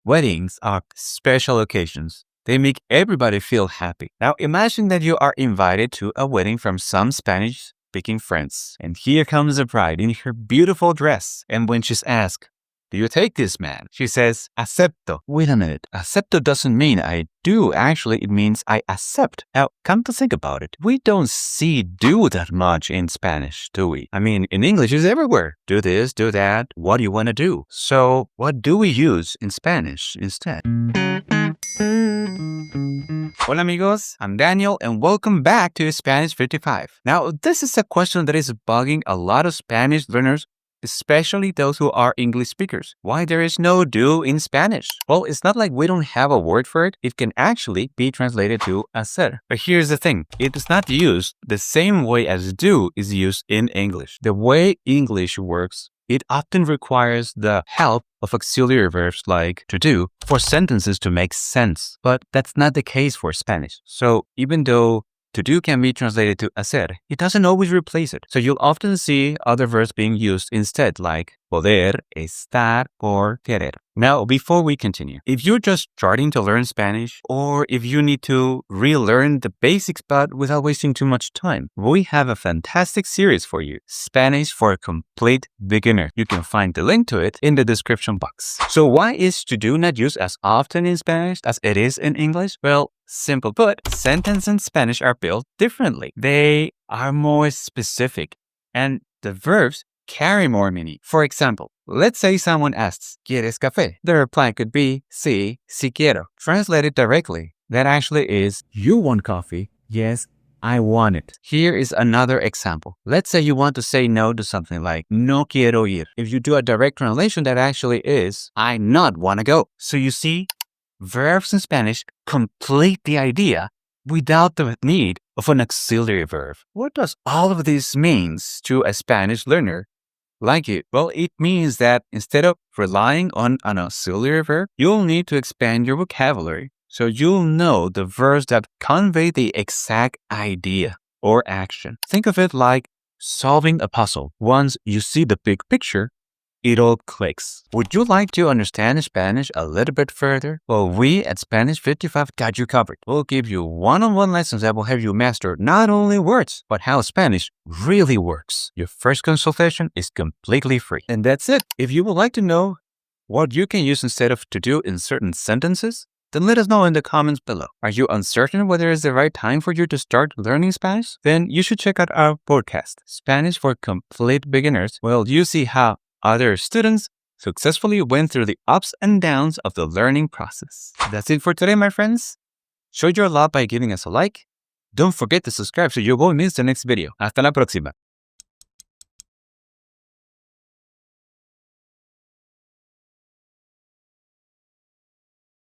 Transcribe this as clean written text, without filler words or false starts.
Weddings are special occasions. They make everybody feel happy. Now imagine that you are invited to a wedding from some Spanish-speaking friends. And here comes the bride in her beautiful dress. And when she's asked, "Do you take this man?" she says, "Acepto." Wait a minute. Acepto doesn't mean I do. Actually, it means I accept. Now, come to think about it. We don't see do that much in Spanish, do we? I mean, in English, it's everywhere. Do this, do that. What do you want to do? So, what do we use in Spanish instead? Hola amigos, I'm Daniel and welcome back to Spanish 55. Now, this is a question that is bugging a lot of Spanish learners, especially those who are English speakers. Why there is no do in Spanish? Well, it's not like we don't have a word for it. It can actually be translated to hacer. But here's the thing. It is not used the same way as do is used in English. The way English works, it often requires the help of auxiliary verbs like to do for sentences to make sense. But that's not the case for Spanish. So even though to do can be translated to hacer, it doesn't always replace it. So you'll often see other verbs being used instead, like poder, estar, or querer. Now, before we continue, if you're just starting to learn Spanish, or if you need to relearn the basics but without wasting too much time, we have a fantastic series for you, Spanish for a Complete Beginner. You can find the link to it in the description box. So why is to do not used as often in Spanish as it is in English? Well, simple put, sentences in Spanish are built differently. They are more specific, and the verbs carry more meaning. For example, let's say someone asks, "¿Quieres café?" The reply could be, "Sí, sí quiero." Translated directly, that actually is, "You want coffee?" "Yes, I want it." Here is another example. Let's say you want to say no to something like, "No quiero ir." If you do a direct translation, that actually is, "I not want to go." So you see, verbs in Spanish complete the idea without the need of an auxiliary verb. What does all of this mean to a Spanish learner like you? Well, it means that instead of relying on an auxiliary verb, you'll need to expand your vocabulary so you'll know the verbs that convey the exact idea or action. Think of it like solving a puzzle. Once you see the big picture, it all clicks. Would you like to understand Spanish a little bit further? Well, we at Spanish 55 got you covered. We'll give you one-on-one lessons that will help you master not only words, but how Spanish really works. Your first consultation is completely free. And that's it. If you would like to know what you can use instead of to do in certain sentences, then let us know in the comments below. Are you uncertain whether it's the right time for you to start learning Spanish? Then you should check out our podcast, Spanish for Complete Beginners. Well, you see how other students successfully went through the ups and downs of the learning process. That's it for today, my friends. Show your love by giving us a like. Don't forget to subscribe so you won't miss the next video. Hasta la próxima.